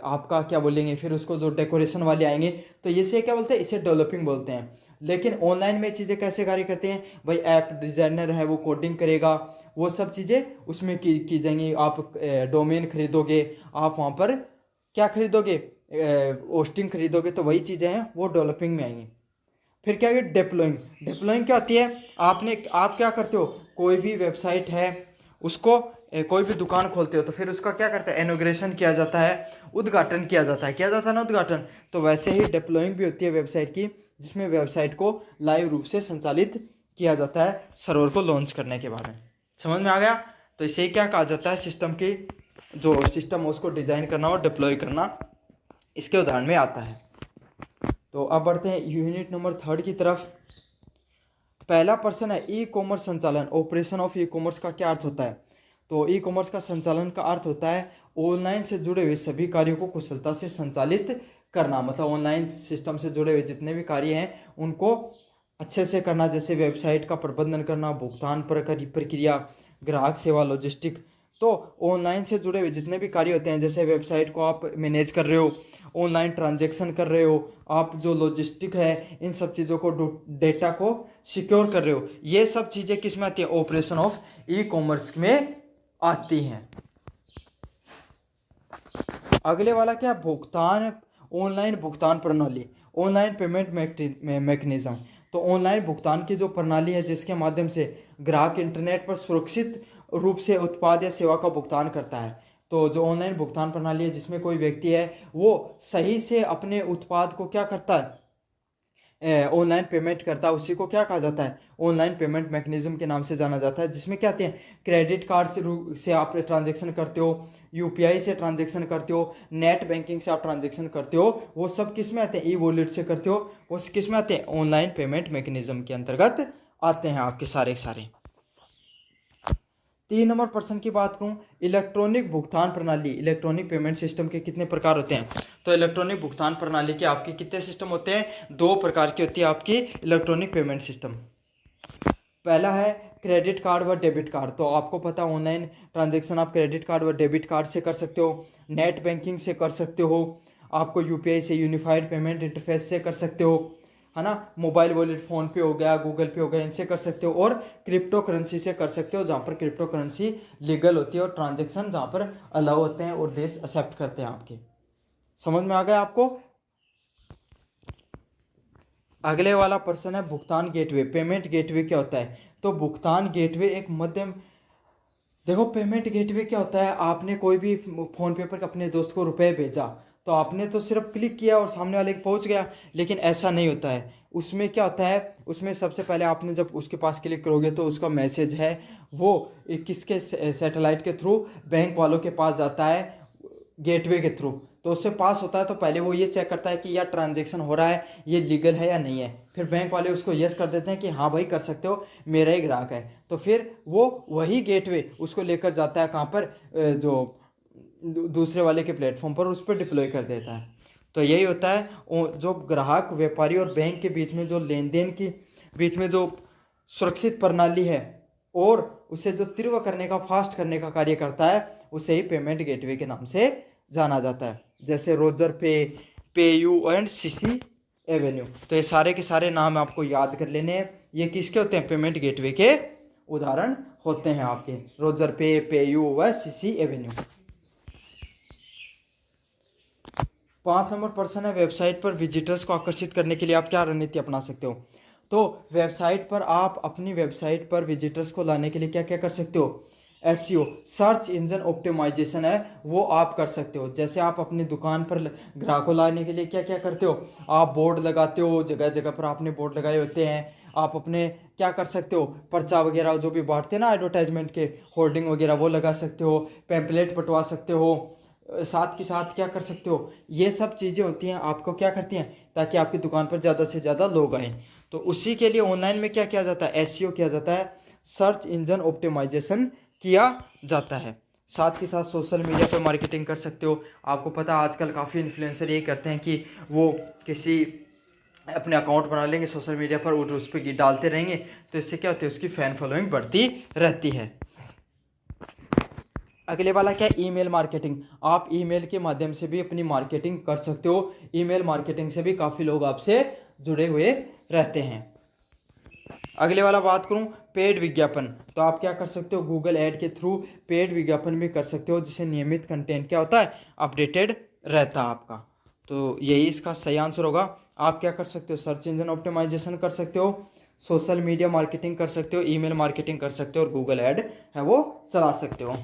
आपका क्या बोलेंगे, फिर उसको जो डेकोरेशन वाले आएंगे, तो इसे क्या बोलते हैं, इसे डेवलपिंग बोलते हैं। लेकिन ऑनलाइन में चीज़ें कैसे कार्य करते हैं भाई, ऐप डिज़ाइनर है वो कोडिंग करेगा, वो सब चीज़ें उसमें की जाएंगी। आप डोमेन खरीदोगे, आप वहाँ पर क्या खरीदोगे, होस्टिंग खरीदोगे, तो वही चीज़ें हैं वो डेवलपिंग में आएंगी। फिर क्या है डिप्लॉइंग। डिप्लॉइंग क्या होती है, आप क्या करते हो, कोई भी वेबसाइट है उसको कोई भी दुकान खोलते हो तो फिर उसका क्या करते हैं, इनॉग्रेशन किया जाता है, उद्घाटन किया जाता है ना उद्घाटन। तो वैसे ही डिप्लॉइंग भी होती है वेबसाइट की, जिसमें वेबसाइट को लाइव रूप से संचालित किया जाता है सर्वर को लॉन्च करने के बाद में। समझ में आ गया। तो इसे क्या कहा जाता है, सिस्टम की जो सिस्टम है उसको डिजाइन करना और डिप्लॉय करना, इसके उदाहरण में आता है। तो अब बढ़ते हैं यूनिट नंबर 3 की तरफ। पहला प्रश्न है ई कॉमर्स संचालन, ऑपरेशन ऑफ ई कॉमर्स का क्या अर्थ होता है। तो ई कॉमर्स का संचालन का अर्थ होता है ऑनलाइन से जुड़े हुए सभी कार्यों को कुशलता से संचालित करना। मतलब ऑनलाइन सिस्टम से जुड़े हुए जितने भी कार्य हैं उनको अच्छे से करना, जैसे वेबसाइट का प्रबंधन करना, भुगतान प्रक्रिया, ग्राहक सेवा, लॉजिस्टिक। तो ऑनलाइन से जुड़े हुए जितने भी कार्य होते हैं, जैसे वेबसाइट को आप मैनेज कर रहे हो, ऑनलाइन ट्रांजैक्शन कर रहे हो, आप जो लॉजिस्टिक है इन सब चीज़ों को डेटा को सिक्योर कर रहे हो, ये सब चीज़ें किस में आती है, ऑपरेशन ऑफ ई कॉमर्स में आती हैं। अगले वाला क्या, भुगतान, ऑनलाइन भुगतान प्रणाली, ऑनलाइन पेमेंट मैकेनिज्म। तो ऑनलाइन भुगतान की जो प्रणाली है जिसके माध्यम से ग्राहक इंटरनेट पर सुरक्षित रूप से उत्पाद या सेवा का भुगतान करता है। तो जो ऑनलाइन भुगतान प्रणाली है जिसमें कोई व्यक्ति है वो सही से अपने उत्पाद को क्या करता है, ऑनलाइन पेमेंट करता है, उसी को क्या कहा जाता है, ऑनलाइन पेमेंट मैकेनिज्म के नाम से जाना जाता है। जिसमें क्या आते हैं, क्रेडिट कार्ड से आप ट्रांजेक्शन करते हो, यूपीआई से ट्रांजेक्शन करते हो, नेट बैंकिंग से आप ट्रांजेक्शन करते हो, वो सब किस में आते हैं, ई वॉलेट से करते हो, वो किस में आते हैं, ऑनलाइन पेमेंट मैकेनिज्म के अंतर्गत आते हैं आपके सारे सारे। 3 नंबर प्रश्न की बात करूं, इलेक्ट्रॉनिक भुगतान प्रणाली, इलेक्ट्रॉनिक पेमेंट सिस्टम के कितने प्रकार होते हैं। तो इलेक्ट्रॉनिक भुगतान प्रणाली के आपके कितने सिस्टम होते हैं, 2 प्रकार की होती है आपकी इलेक्ट्रॉनिक पेमेंट सिस्टम। पहला है क्रेडिट कार्ड व डेबिट कार्ड। तो आपको पता है ऑनलाइन ट्रांजेक्शन आप क्रेडिट कार्ड व डेबिट कार्ड से कर सकते हो, नेट बैंकिंग से कर सकते हो, आपको यूपीआई से, यूनिफाइड पेमेंट इंटरफेस से कर सकते हो, है ना, मोबाइल वॉलेट, फ़ोन पे हो गया, गूगल पे हो गया, इनसे कर सकते हो, और क्रिप्टो करेंसी से कर सकते हो, जहाँ पर क्रिप्टो करेंसी लीगल होती है और ट्रांजेक्शन जहाँ पर अलाउ होते हैं और देश एक्सेप्ट करते हैं आपके। समझ में आ गया आपको। अगले वाला प्रश्न है भुगतान गेटवे, पेमेंट गेटवे क्या होता है। तो भुगतान गेटवे एक मध्यम, देखो पेमेंट गेटवे क्या होता है, आपने कोई भी फ़ोन पे पर अपने दोस्त को रुपए भेजा, तो आपने तो सिर्फ क्लिक किया और सामने वाले को पहुंच गया, लेकिन ऐसा नहीं होता है। उसमें क्या होता है, उसमें सबसे पहले आपने जब उसके पास क्लिक करोगे तो उसका मैसेज है वो किसके, सैटेलाइट के थ्रू बैंक वालों के पास जाता है, गेटवे के थ्रू। तो उससे पास होता है तो पहले वो ये चेक करता है कि यह ट्रांजेक्शन हो रहा है, ये लीगल है या नहीं है। फिर बैंक वाले उसको यस कर देते हैं कि हाँ भाई कर सकते हो, मेरा ही ग्राहक है। तो फिर वो वही गेटवे उसको लेकर जाता है कहाँ पर, जो दूसरे वाले के प्लेटफॉर्म पर, उस पर डिप्लॉय कर देता है। तो यही होता है जो ग्राहक, व्यापारी और बैंक के बीच में जो लेन देन की बीच में जो सुरक्षित प्रणाली है और उसे जो तीव्र करने का, फास्ट करने का कार्य करता है, उसे ही पेमेंट गेटवे के नाम से जाना जाता है। जैसे रोजर पे, पेयू एंड सीसी एवेन्यू। तो ये सारे के सारे नाम आपको याद कर लेने हैं, ये किसके होते हैं, पेमेंट गेटवे के उदाहरण होते हैं आपके, रोजर पे, पेयू व सीसी एवेन्यू। 5 नंबर प्रश्न है वेबसाइट पर विजिटर्स को आकर्षित करने के लिए आप क्या रणनीति अपना सकते हो। तो वेबसाइट पर आप अपनी वेबसाइट पर विजिटर्स को लाने के लिए क्या क्या कर सकते हो, एसईओ, सर्च इंजन ऑप्टिमाइजेशन है वो आप कर सकते हो। जैसे आप अपनी दुकान पर ग्राहकों लाने के लिए क्या क्या करते हो, आप बोर्ड लगाते हो, जगह जगह पर आपने बोर्ड लगाए होते हैं। आप अपने क्या कर सकते हो, पर्चा वगैरह जो भी बांटते हैं ना एडवर्टाइजमेंट के, होर्डिंग वगैरह वो लगा सकते हो, पैम्पलेट बंटवा सकते हो। साथ के साथ क्या कर सकते हो, ये सब चीज़ें होती हैं आपको क्या करती हैं, ताकि आपकी दुकान पर ज़्यादा से ज़्यादा लोग आएँ। तो उसी के लिए ऑनलाइन में क्या किया जाता है, एसईओ किया जाता है, सर्च इंजन ऑप्टिमाइजेशन किया जाता है। साथ ही साथ सोशल मीडिया पर मार्केटिंग कर सकते हो। आपको पता है आजकल काफ़ी इन्फ्लुएंसर ये करते हैं कि वो किसी अपने अकाउंट बना लेंगे सोशल मीडिया पर और उस पर डालते रहेंगे, तो इससे क्या होता है, उसकी फ़ैन फॉलोइंग बढ़ती रहती है। अगले वाला क्या है, ईमेल मार्केटिंग। आप ईमेल के माध्यम से भी अपनी मार्केटिंग कर सकते हो। ईमेल मार्केटिंग से भी काफ़ी लोग आपसे जुड़े हुए रहते हैं। अगले वाला बात करूं, पेड विज्ञापन। तो आप क्या कर सकते हो, गूगल ऐड के थ्रू पेड विज्ञापन भी कर सकते हो, जिससे नियमित कंटेंट क्या होता है, अपडेटेड रहता है आपका। तो यही इसका सही आंसर होगा। आप क्या कर सकते हो, सर्च इंजन ऑप्टिमाइजेशन कर सकते हो, सोशल मीडिया मार्केटिंग कर सकते हो, ईमेल मार्केटिंग कर सकते हो और गूगल ऐड है वो चला सकते हो।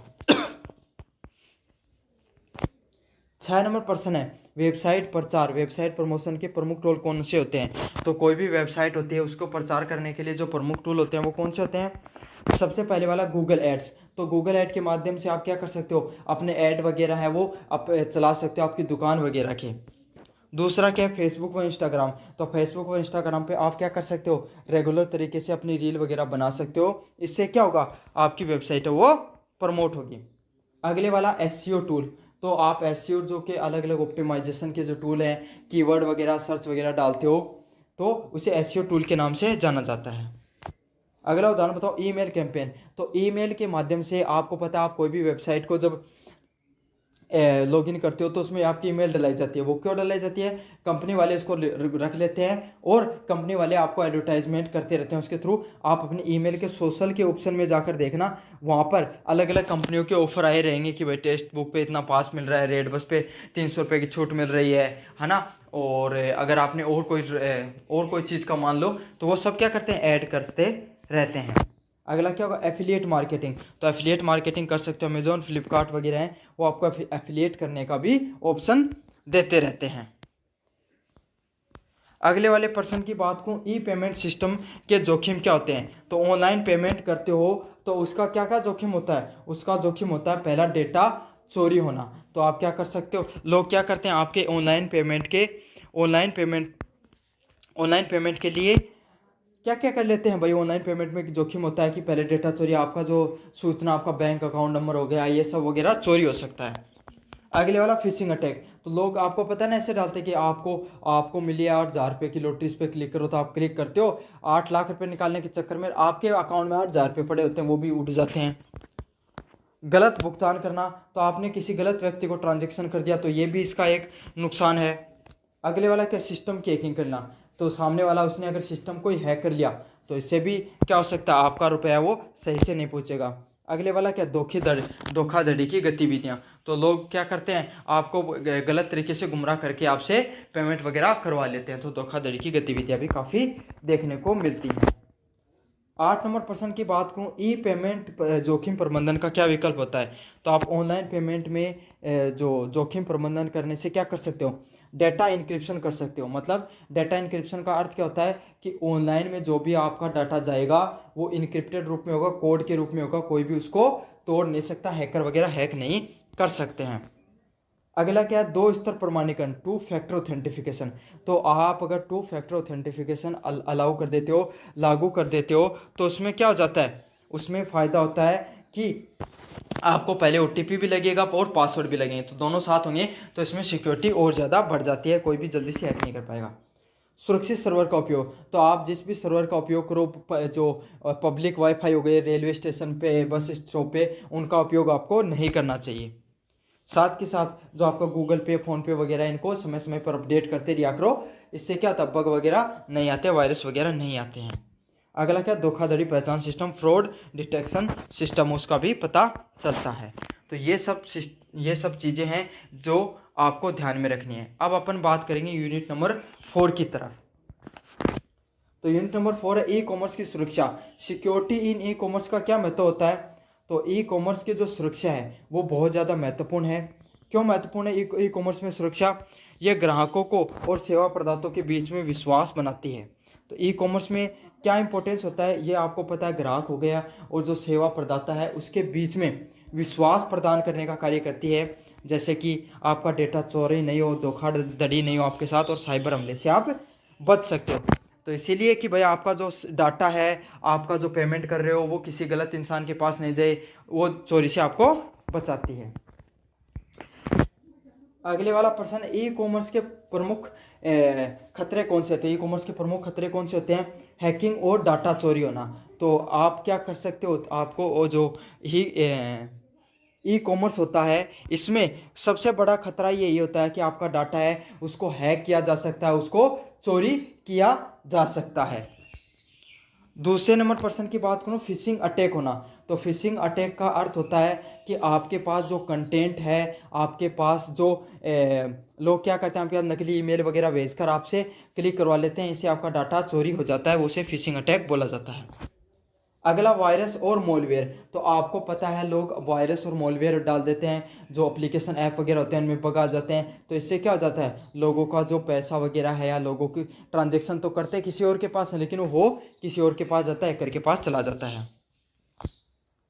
6 नंबर प्रश्न है, वेबसाइट प्रचार, वेबसाइट प्रमोशन के प्रमुख टूल कौन से होते हैं। तो कोई भी वेबसाइट होती है उसको प्रचार करने के लिए जो प्रमुख टूल होते हैं वो कौन से होते हैं। सबसे पहले वाला गूगल एड्स। तो गूगल ऐड के माध्यम से आप क्या कर सकते हो, अपने ऐड वगैरह है वो आप चला सकते हो आपकी दुकान वगैरह के। दूसरा क्या है, फेसबुक व इंस्टाग्राम। तो फेसबुक व इंस्टाग्राम पे आप क्या कर सकते हो, रेगुलर तरीके से अपनी रील वगैरह बना सकते हो। इससे क्या होगा, आपकी वेबसाइट है वो प्रमोट होगी। अगले वाला एसईओ टूल। तो आप एसईओ जो कि अलग अलग ऑप्टिमाइजेशन के जो टूल हैं, कीवर्ड वगैरह सर्च वगैरह डालते हो, तो उसे एसईओ टूल के नाम से जाना जाता है। अगला उदाहरण बताओ, ईमेल कैंपेन। तो ईमेल के माध्यम से आपको पता है, आप कोई भी वेबसाइट को जब लॉगिन करते हो तो उसमें आपकी ईमेल डलाई जाती है। वो क्यों डलाई जाती है, कंपनी वाले इसको रख लेते हैं और कंपनी वाले आपको एडवर्टाइजमेंट करते रहते हैं उसके थ्रू। आप अपनी ईमेल के सोशल के ऑप्शन में जाकर देखना, वहाँ पर अलग अलग कंपनियों के ऑफर आए रहेंगे कि भाई टेक्स्ट बुक पे इतना पास मिल रहा है, रेड बस पे 300 रुपये की छूट मिल रही है ना। और अगर आपने और कोई चीज़ का मान लो, तो वो सब क्या करते हैं, ऐड करते रहते हैं। अगला क्या होगा, एफिलिएट मार्केटिंग। तो एफिलिएट मार्केटिंग कर सकते हो, अमेजोन फ्लिपकार्ट वगैरह हैं वो आपको एफिलिएट करने का भी ऑप्शन देते रहते हैं। अगले वाले पर्सन की बात करूँ, ई पेमेंट सिस्टम के जोखिम क्या होते हैं। तो ऑनलाइन पेमेंट करते हो तो उसका क्या क्या जोखिम होता है, उसका जोखिम होता है पहला, डेटा चोरी होना। तो आप क्या कर सकते हो, लोग क्या करते हैं आपके ऑनलाइन पेमेंट के लिए क्या क्या कर लेते हैं भाई। ऑनलाइन पेमेंट में जोखिम होता है कि पहले डेटा चोरी, आपका जो सूचना, आपका बैंक अकाउंट नंबर हो गया, ये सब वगैरह चोरी हो सकता है। अगले वाला फिशिंग अटैक। तो लोग आपको पता है ना, ऐसे डालते हैं कि आपको आपको मिली 8,000 रुपये की लॉटरी, इस पर क्लिक करो। तो आप क्लिक करते हो, 8 लाख रुपये निकालने के चक्कर में आपके अकाउंट में 8,000 रुपये पड़े होते हैं, वो भी उठ जाते हैं। गलत भुगतान करना। तो आपने किसी गलत व्यक्ति को ट्रांजेक्शन कर दिया, तो ये भी इसका एक नुकसान है। अगले वाला क्या, सिस्टम की हैकिंग करना। तो सामने वाला उसने अगर सिस्टम को ही हैक कर लिया, तो इससे भी क्या हो सकता है, आपका रुपया वो सही से नहीं पहुंचेगा। अगले वाला क्या, धोखाधड़ी की गतिविधियां। तो लोग क्या करते हैं, आपको गलत तरीके से गुमराह करके आपसे पेमेंट वगैरह करवा लेते हैं। तो धोखाधड़ी की गतिविधियां भी काफ़ी देखने को मिलती हैं। 8 नंबर प्रश्न की बात करूँ, ई पेमेंट जोखिम प्रबंधन का क्या विकल्प होता है। तो आप ऑनलाइन पेमेंट में जो जोखिम प्रबंधन करने से क्या कर सकते हो, डेटा इंक्रिप्शन कर सकते हो। मतलब डेटा इंक्रिप्शन का अर्थ क्या होता है कि ऑनलाइन में जो भी आपका डाटा जाएगा वो इनक्रिप्टेड रूप में होगा, कोड के रूप में होगा, कोई भी उसको तोड़ नहीं सकता, हैकर वगैरह हैक नहीं कर सकते हैं। अगला क्या है, 2 स्तर प्रमाणीकरण, 2 फैक्टर ऑथेंटिफिकेशन। तो आप अगर 2 फैक्टर ऑथेंटिफिकेशन अलाउ कर देते हो, लागू कर देते हो, तो उसमें क्या हो जाता है, उसमें फ़ायदा होता है कि आपको पहले ओटीपी भी लगेगा और पासवर्ड भी लगेंगे, तो दोनों साथ होंगे, तो इसमें सिक्योरिटी और ज़्यादा बढ़ जाती है, कोई भी जल्दी से हैक नहीं कर पाएगा। सुरक्षित सर्वर का उपयोग। तो आप जिस भी सर्वर का उपयोग करो, जो पब्लिक वाईफाई हो गए, रेलवे स्टेशन पे, बस स्टॉप पे, उनका उपयोग आपको नहीं करना चाहिए। साथ के साथ जो आपका गूगल पे, फ़ोन पे वगैरह, इनको समय समय पर अपडेट करते रहा करो। इससे क्या होता है, बग वगैरह नहीं आते, वायरस वगैरह नहीं आते हैं। अगला क्या, धोखाधड़ी पहचान सिस्टम, फ्रॉड डिटेक्शन सिस्टम, उसका भी पता चलता है। तो ये सब चीज़ें हैं जो आपको ध्यान में रखनी है। अब अपन बात करेंगे यूनिट नंबर 4 की तरफ। तो यूनिट नंबर 4 है ई कॉमर्स की सुरक्षा, सिक्योरिटी इन ई कॉमर्स का क्या महत्व होता है। तो ई कॉमर्स की जो सुरक्षा है वो बहुत ज़्यादा महत्वपूर्ण है। क्यों महत्वपूर्ण है ई कॉमर्स में सुरक्षा, यह ग्राहकों को और सेवा प्रदाताओं के बीच में विश्वास बनाती है। तो ई कॉमर्स में क्या इंपॉर्टेंस होता है, ये आपको पता है, ग्राहक हो गया और जो सेवा प्रदाता है उसके बीच में विश्वास प्रदान करने का कार्य करती है। जैसे कि आपका डेटा चोरी नहीं हो, धोखाधड़ी नहीं हो आपके साथ, और साइबर हमले से आप बच सकते हो। तो इसीलिए कि भाई आपका जो डाटा है, आपका जो पेमेंट कर रहे हो, वो किसी गलत इंसान के पास नहीं जाए, वो चोरी से आपको बचाती है। अगले वाला प्रश्न, ई कॉमर्स के प्रमुख खतरे कौन से होते हैं? ई कॉमर्स के प्रमुख खतरे कौन से होते हैं? हैकिंग और डाटा चोरी होना। तो आप क्या कर सकते हो, आपको वो जो ही ई कॉमर्स होता है इसमें सबसे बड़ा खतरा यही होता है कि आपका डाटा है उसको हैक किया जा सकता है, उसको चोरी किया जा सकता है। दूसरे नंबर पर्सन की बात करूँ, फिशिंग अटैक होना। तो फिशिंग अटैक का अर्थ होता है कि आपके पास जो कंटेंट है, आपके पास जो लोग क्या करते हैं, आपके पास नकली ईमेल वगैरह भेजकर आपसे क्लिक करवा लेते हैं, इससे आपका डाटा चोरी हो जाता है, उसे फिशिंग अटैक बोला जाता है। अगला, वायरस और मॉलवेयर। तो आपको पता है लोग वायरस और मॉलवेयर डाल देते हैं, जो एप्लीकेशन ऐप वगैरह होते हैं उनमें बग आ जाते हैं। तो इससे क्या हो जाता है, लोगों का जो पैसा वगैरह है या लोगों की ट्रांजेक्शन तो करते हैं किसी और के पास है, लेकिन वो हो किसी और के पास जाता है, हैकर के पास चला जाता है।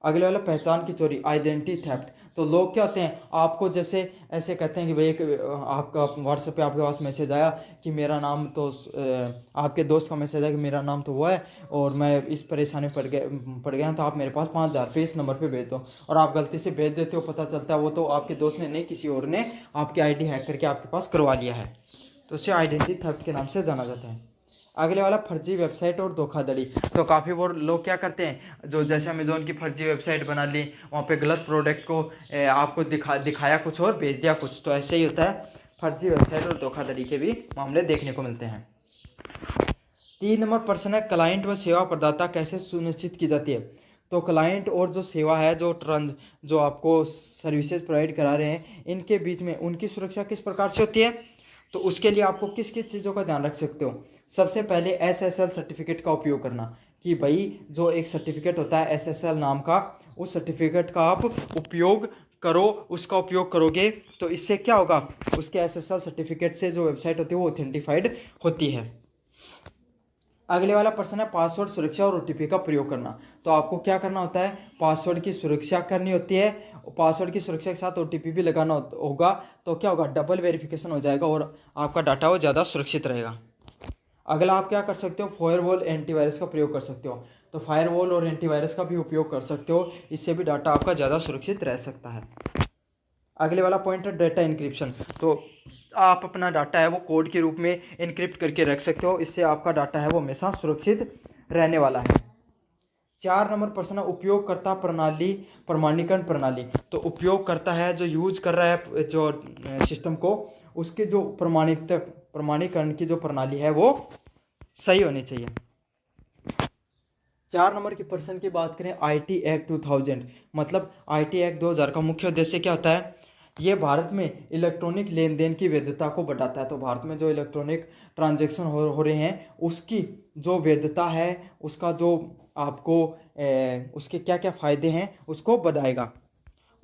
अगले वाला, पहचान की चोरी, आइडेंटिटी थेफ्ट। तो लोग क्या होते हैं, आपको जैसे ऐसे कहते हैं कि भाई एक आपका व्हाट्सएप पे आपके पास मैसेज आया कि मेरा नाम तो आपके दोस्त का मैसेज आया कि मेरा नाम तो वो है और मैं इस परेशानी में पड़ गया तो आप मेरे पास 5,000 रुपये इस नंबर पे भेज दो, और आप गलती से भेज देते हो, पता चलता है वो तो आपके दोस्त ने नहीं, किसी और ने आपकी आईडी हैक करके आपके पास करवा लिया है। तो उसे आइडेंटिटी थेफ्ट के नाम से जाना जाता है। अगले वाला, फर्जी वेबसाइट और धोखाधड़ी। तो काफ़ी वो लोग क्या करते हैं, जो जैसे अमेजोन की फर्जी वेबसाइट बना ली, वहाँ पे गलत प्रोडक्ट को आपको दिखाया कुछ और भेज दिया कुछ। तो ऐसे ही होता है, फर्जी वेबसाइट और धोखाधड़ी के भी मामले देखने को मिलते हैं। 3 नंबर प्रश्न है, क्लाइंट व सेवा प्रदाता कैसे सुनिश्चित की जाती है? तो क्लाइंट और जो सेवा है, जो आपको सर्विसेज प्रोवाइड करा रहे हैं, इनके बीच में उनकी सुरक्षा किस प्रकार से होती है? तो उसके लिए आपको किस किस चीज़ों का ध्यान रख सकते हो? सबसे पहले SSL सर्टिफिकेट का उपयोग करना, कि भाई जो एक सर्टिफिकेट होता है SSL नाम का, उस सर्टिफिकेट का आप उपयोग करो, उसका उपयोग करोगे तो इससे क्या होगा, उसके SSL सर्टिफिकेट से जो वेबसाइट होती है वो ऑथेंटिफाइड होती है। अगले वाला प्रश्न है, पासवर्ड सुरक्षा और OTP का प्रयोग करना। तो आपको क्या करना होता है, पासवर्ड की सुरक्षा करनी होती है, पासवर्ड की सुरक्षा के साथ OTP भी लगाना होगा। तो क्या होगा, डबल वेरिफिकेशन हो जाएगा और आपका डाटा वो ज़्यादा सुरक्षित रहेगा। अगला, आप क्या कर सकते हो, फायरवॉल एंटीवायरस का प्रयोग कर सकते हो। तो फायरवॉल और एंटीवायरस का भी उपयोग कर सकते हो, इससे भी डाटा आपका ज़्यादा सुरक्षित रह सकता है। अगले वाला पॉइंट है, डेटा इंक्रिप्शन। तो आप अपना डाटा है वो कोड के रूप में इनक्रिप्ट करके रख सकते हो, इससे आपका डाटा है वो हमेशा सुरक्षित रहने वाला है। 4 नंबर प्रश्न, उपयोगकर्ता प्रणाली प्रमाणीकरण प्रणाली। तो उपयोगकर्ता है जो यूज कर रहा है जो सिस्टम को, उसके जो प्रमाणीकरण की जो प्रणाली है वो सही होनी चाहिए। 4 नंबर के प्रश्न की बात करें, IT एक्ट 2000। मतलब IT एक्ट 2000 का मुख्य उद्देश्य क्या होता है? ये भारत में इलेक्ट्रॉनिक लेन देन की वैधता को बढ़ाता है। तो भारत में जो इलेक्ट्रॉनिक ट्रांजैक्शन हो रहे हैं उसकी जो वैधता है, उसका जो आपको उसके क्या क्या फ़ायदे हैं उसको बढ़ाएगा,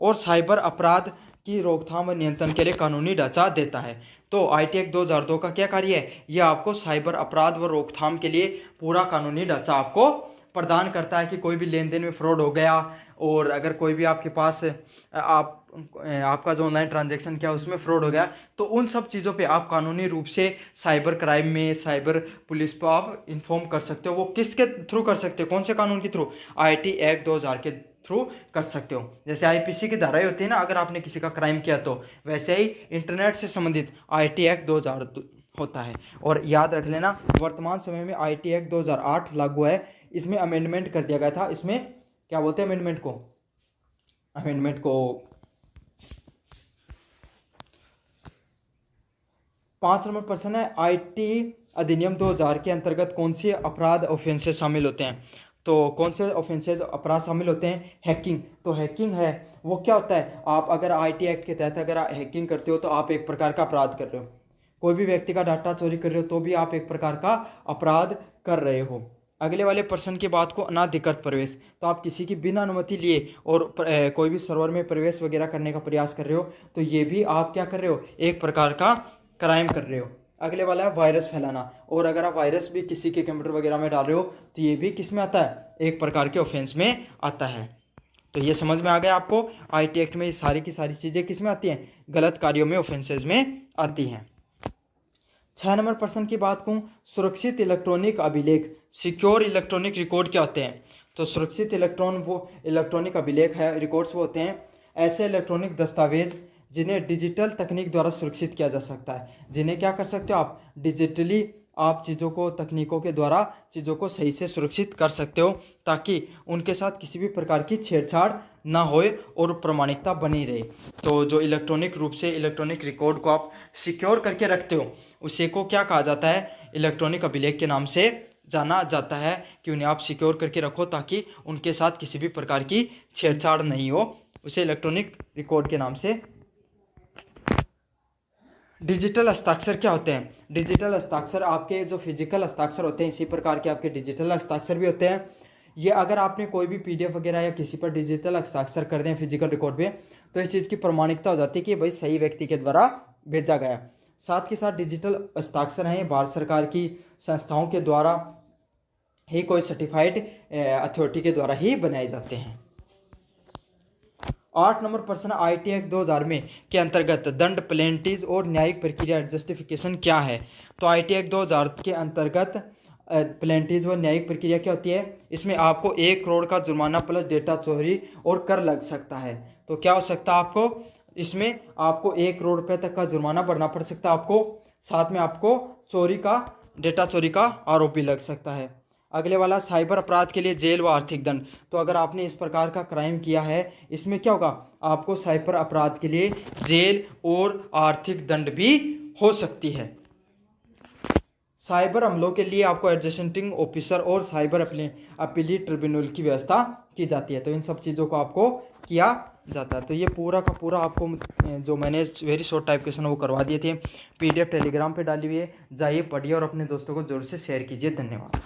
और साइबर अपराध की रोकथाम और नियंत्रण के लिए कानूनी ढांचा देता है। तो IT एक्ट 2002 का क्या कार्य है, ये आपको साइबर अपराध व रोकथाम के लिए पूरा कानूनी ढांचा आपको प्रदान करता है कि कोई भी लेन देन में फ्रॉड हो गया, और अगर कोई भी आपके पास आपका जो ऑनलाइन ट्रांजैक्शन किया उसमें फ्रॉड हो गया, तो उन सब चीज़ों पे आप कानूनी रूप से साइबर क्राइम में, साइबर पुलिस को आप इन्फॉर्म कर सकते हो। वो किसके थ्रू कर सकते हो, कौन से कानून के थ्रू? IT एक्ट 2000 के थ्रू कर सकते हो। जैसे IPC की धाराएं होती है ना, अगर आपने किसी का क्राइम किया तो वैसे ही इंटरनेट से संबंधित IT एक्ट 2000 होता है। और याद रख लेना, वर्तमान समय में IT एक्ट 2008 लागू है, इसमें अमेंडमेंट कर दिया गया था। इसमें क्या बोलते हैं अमेंडमेंट को? 5 नंबर प्रश्न है, IT अधिनियम 2000 के अंतर्गत कौन से अपराध ऑफेंसेस शामिल होते हैं? तो कौन से ऑफेंसेस अपराध शामिल होते हैं? हैकिंग। तो हैकिंग है वो क्या होता है, आप अगर IT एक्ट के तहत अगर हैकिंग करते हो तो आप एक प्रकार का अपराध कर रहे हो। कोई भी व्यक्ति का डाटा चोरी कर रहे हो तो भी आप एक प्रकार का अपराध कर रहे हो। अगले वाले प्रश्न की बात को, अनाधिकृत प्रवेश। तो आप किसी की बिना अनुमति लिए और कोई भी सर्वर में प्रवेश वगैरह करने का प्रयास कर रहे हो, तो ये भी आप क्या कर रहे हो, एक प्रकार का क्राइम कर रहे हो। अगले वाला है वायरस फैलाना, और अगर आप वायरस भी किसी के कंप्यूटर वगैरह में डाल रहे हो तो ये भी किस में आता है, एक प्रकार के ऑफेंस में आता है। तो ये समझ में आ गया आपको, IT एक्ट में ये सारी की सारी चीज़ें किस में आती हैं, गलत कार्यों में, ऑफेंसेस में आती हैं। 6 नंबर प्रश्न की बात कहूँ, सुरक्षित इलेक्ट्रॉनिक अभिलेख, सिक्योर इलेक्ट्रॉनिक रिकॉर्ड क्या होते हैं? तो सुरक्षित इलेक्ट्रॉनिक अभिलेख है, रिकॉर्ड्स वो होते हैं ऐसे इलेक्ट्रॉनिक दस्तावेज जिन्हें डिजिटल तकनीक द्वारा सुरक्षित किया जा सकता है। जिन्हें क्या कर सकते हो आप, डिजिटली आप चीज़ों को, तकनीकों के द्वारा चीज़ों को सही से सुरक्षित कर सकते हो, ताकि उनके साथ किसी भी प्रकार की छेड़छाड़ ना होए और प्रामाणिकता बनी रहे। तो जो इलेक्ट्रॉनिक रूप से इलेक्ट्रॉनिक रिकॉर्ड को आप सिक्योर करके रखते हो, उसी को क्या कहा जाता है, इलेक्ट्रॉनिक अभिलेख के नाम से जाना जाता है, कि उन्हें आप सिक्योर करके रखो ताकि उनके साथ किसी भी प्रकार की छेड़छाड़ नहीं हो। उसे इलेक्ट्रॉनिक रिकॉर्ड के नाम से। डिजिटल हस्ताक्षर क्या होते हैं? डिजिटल हस्ताक्षर आपके जो फिजिकल हस्ताक्षर होते हैं, इसी प्रकार के आपके डिजिटल हस्ताक्षर भी होते हैं। ये अगर आपने कोई भी पीडीएफ वगैरह या किसी पर डिजिटल हस्ताक्षर कर दें फिजिकल रिकॉर्ड पे, तो इस चीज़ की प्रमाणिकता हो जाती है कि भाई सही व्यक्ति के द्वारा भेजा गया। साथ के साथ डिजिटल हस्ताक्षर हैं भारत सरकार की संस्थाओं के द्वारा ही, कोई सर्टिफाइड अथॉरिटी के द्वारा ही बनाए जाते हैं। 8 नंबर प्रश्न, आईटी एक्ट 2000 में के अंतर्गत दंड, पेनल्टीज और न्यायिक प्रक्रिया जस्टिफिकेशन क्या है? तो आईटी एक्ट 2000 के अंतर्गत पेनल्टीज व न्यायिक प्रक्रिया क्या होती है? इसमें आपको 1 करोड़ का जुर्माना प्लस डेटा चोरी और कर लग सकता है। तो क्या हो सकता है आपको, इसमें आपको 1 करोड़ रुपए तक का जुर्माना भरना पड़ सकता है आपको, साथ में आपको चोरी का, डेटा चोरी का आरोप भी लग सकता है। अगले वाला, साइबर अपराध के लिए जेल व आर्थिक दंड। तो अगर आपने इस प्रकार का क्राइम किया है, इसमें क्या होगा, आपको साइबर अपराध के लिए जेल और आर्थिक दंड भी हो सकती है। साइबर हमलों के लिए आपको एडजस्टिंग ऑफिसर और साइबर अपीलीट ट्रिब्यूनल की व्यवस्था की जाती है। तो इन सब चीज़ों को आपको किया जाता है। तो ये पूरा का पूरा आपको जो मैंने वेरी शॉर्ट टाइप क्वेश्चन वो करवा दिए थे, पीडीएफ टेलीग्राम पे डाली हुई है, जाइए पढ़िए और अपने दोस्तों को जरूर से शेयर कीजिए। धन्यवाद।